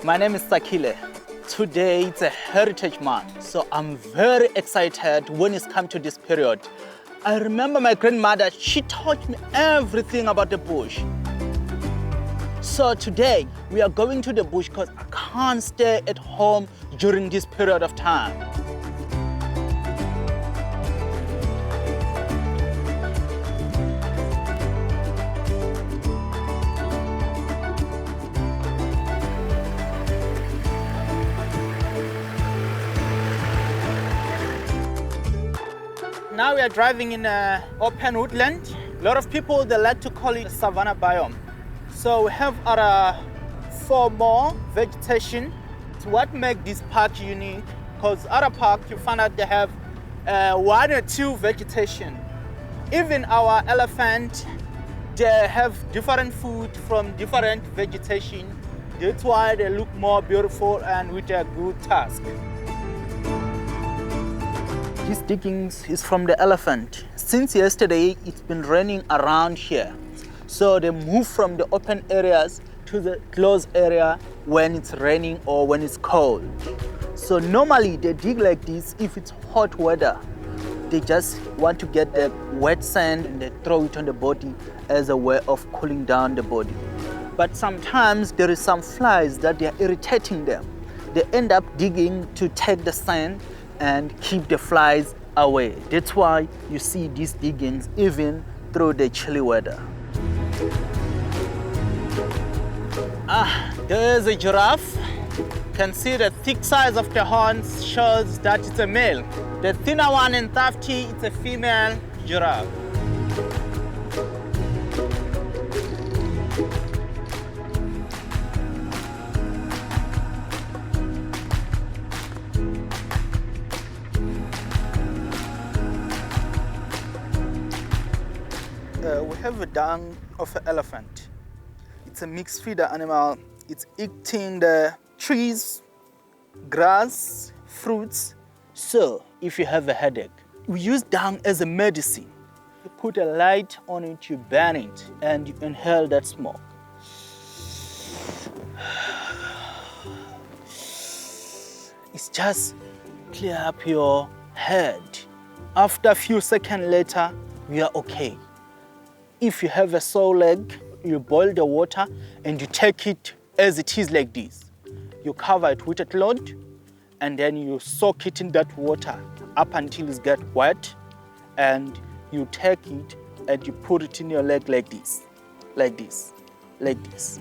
My name is Sakhile. Today it's a heritage month, so I'm very excited when it's come to this period. I remember my grandmother, she taught me everything about the bush. So today we are going to the bush because I can't stay at home during this period of time. Now we are driving in an open woodland. A lot of people, they like to call it Savannah biome. So we have our 4 more vegetation. It's what makes this park unique, because other parks you find out they have 1 or 2 vegetation. Even our elephant, they have different food from different vegetation. That's why they look more beautiful and with a good task. This diggings is from the elephant. Since yesterday, it's been raining around here. So they move from the open areas to the closed area when it's raining or when it's cold. So normally they dig like this if it's hot weather. They just want to get the wet sand and they throw it on the body as a way of cooling down the body. But sometimes there is some flies that they are irritating them. They end up digging to take the sand and keep the flies away. That's why you see these diggings even through the chilly weather. There's a giraffe. You can see the thick size of the horns shows that it's a male. The thinner one and tufty, it's a female giraffe. We have a dung of an elephant. It's a mixed feeder animal. It's eating the trees, grass, fruits. So if you have a headache, we use dung as a medicine. You put a light on it, you burn it, and you inhale that smoke. It's just clear up your head. After a few seconds later, we are okay. If you have a sore leg, you boil the water and you take it as it is like this. You cover it with a cloth and then you soak it in that water up until it gets wet, and you take it and you put it in your leg like this, like this, like this.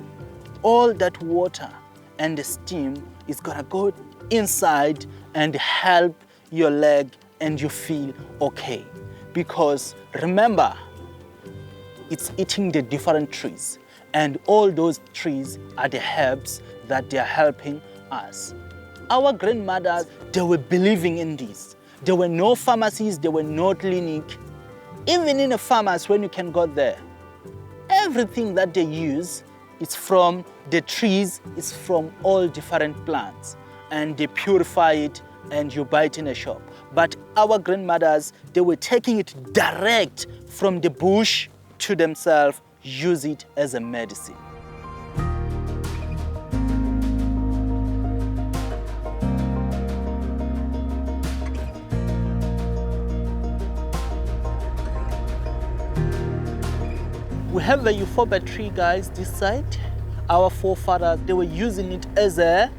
All that water and the steam is gonna go inside and help your leg and you feel okay. Because remember, it's eating the different trees, and all those trees are the herbs that they are helping us. Our grandmothers, they were believing in this. There were no pharmacies, there were no clinic. Even in the farmers, when you can go there, everything that they use is from the trees, it's from all different plants, and they purify it and you buy it in a shop. But our grandmothers, they were taking it direct from the bush to themselves, use it as a medicine. We have a euphorbia tree, guys, this side. Our forefathers, they were using it as a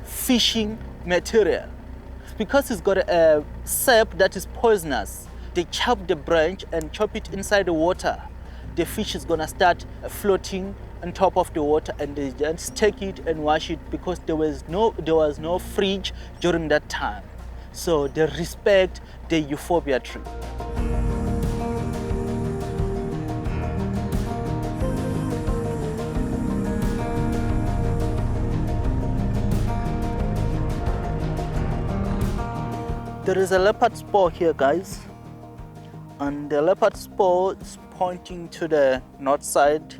fishing material. Because it's got a sap that is poisonous, they chop the branch and chop it inside the water. The fish is gonna start floating on top of the water, and they just take it and wash it because there was no fridge during that time. So they respect the euphorbia tree. There is a leopard spore here, guys. And the leopard spore is pointing to the north side,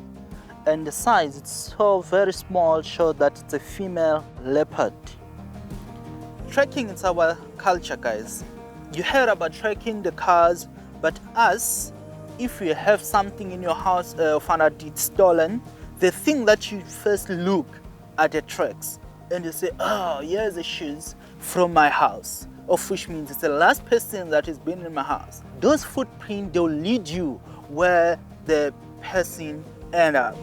and the size, it's so very small, show that it's a female leopard. Trekking is our culture, guys. You heard about trekking, the cars, but us, if you have something in your house, found out it's stolen, the thing that you first look at the tracks. and they say, oh, here's the shoes from my house, of which means it's the last person that has been in my house. Those footprints, they'll lead you where the person ended up.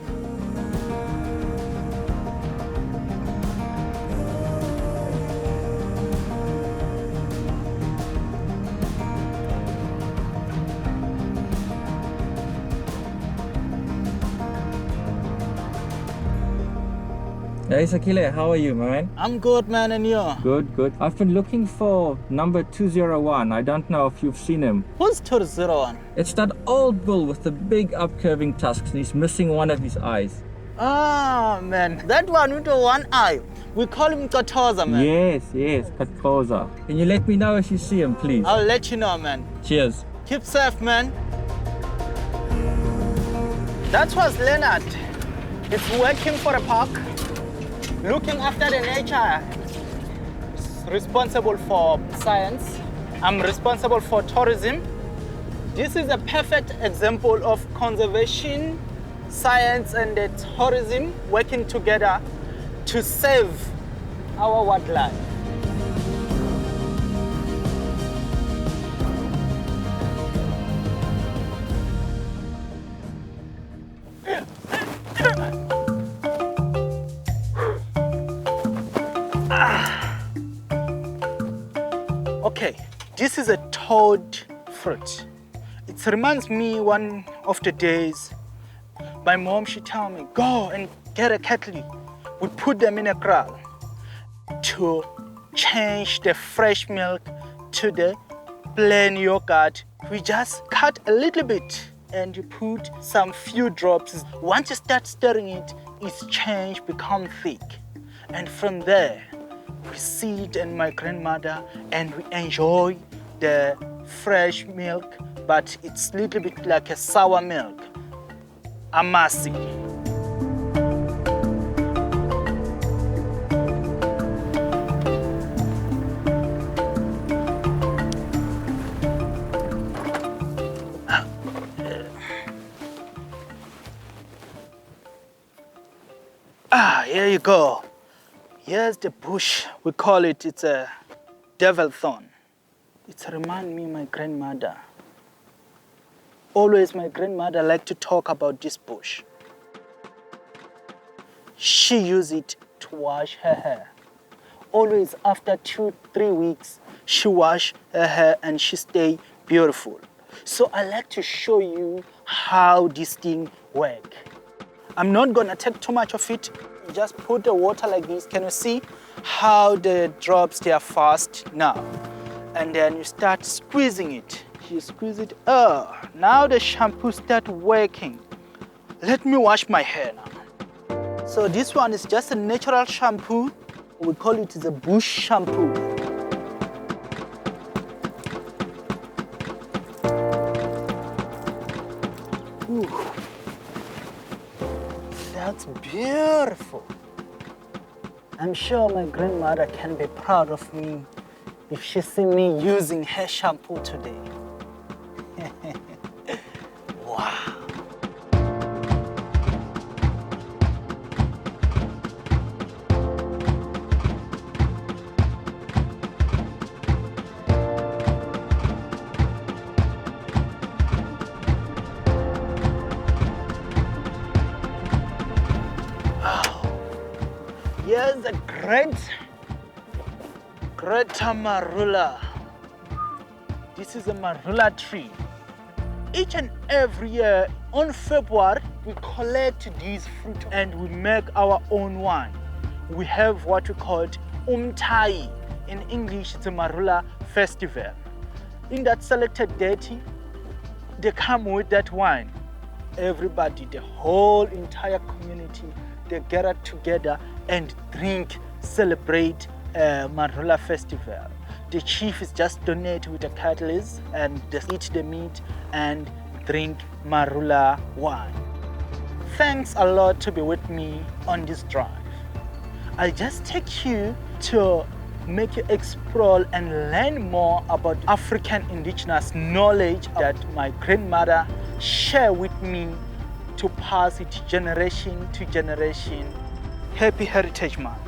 Hey Sakhile, how are you, man? I'm good, man, and you? Good, good. I've been looking for number 201. I don't know if you've seen him. Who's 201? It's that old bull with the big upcurving tusks and he's missing one of his eyes. Ah, man, that one with the one eye. We call him Katoza, man. Yes, Katkoza. Can you let me know if you see him, please? I'll let you know, man. Cheers. Keep safe, man. That was Leonard. It's working for a park, looking after the nature. He's responsible for science. I'm responsible for tourism. This is a perfect example of conservation, science, and the tourism working together to save our wildlife. Okay, this is a toad fruit. It reminds me one of the days my mom, she told me, go and get a kettle. We put them in a kraal to change the fresh milk to the plain yogurt. We just cut a little bit and you put some few drops. Once you start stirring it, it's changed, become thick. And from there, we sit and my grandmother and we enjoy the fresh milk, but it's a little bit like a sour milk, amasi. Here you go. Here's the bush. We call it, it's a devil thorn. It reminds me of my grandmother. Always my grandmother liked to talk about this bush. She used it to wash her hair. Always after 2-3 weeks, she wash her hair and she stay beautiful. So I like to show you how this thing work. I'm not gonna take too much of it. Just put the water like this. Can you see how the drops, they are fast now? And then you start squeezing it. You squeeze it. Oh, now the shampoo start working. Let me wash my hair now. So this one is just a natural shampoo. We call it the bush shampoo. Ooh. That's beautiful. I'm sure my grandmother can be proud of me if she see me using her shampoo today. Wow. Here's a greater Marula. This is a Marula tree. Each and every year on February, we collect these fruit and we make our own wine. We have what we call umtai. In English, it's a Marula festival. In that selected date, they come with that wine. Everybody, the whole entire community, they gather together and drink, celebrate Marula festival. The chief is just donate with the cattle and they eat the meat and drink Marula wine. Thanks a lot to be with me on this drive. I'll just take you to make you explore and learn more about African indigenous knowledge that my grandmother shared with me to pass it generation to generation. Happy Heritage Month.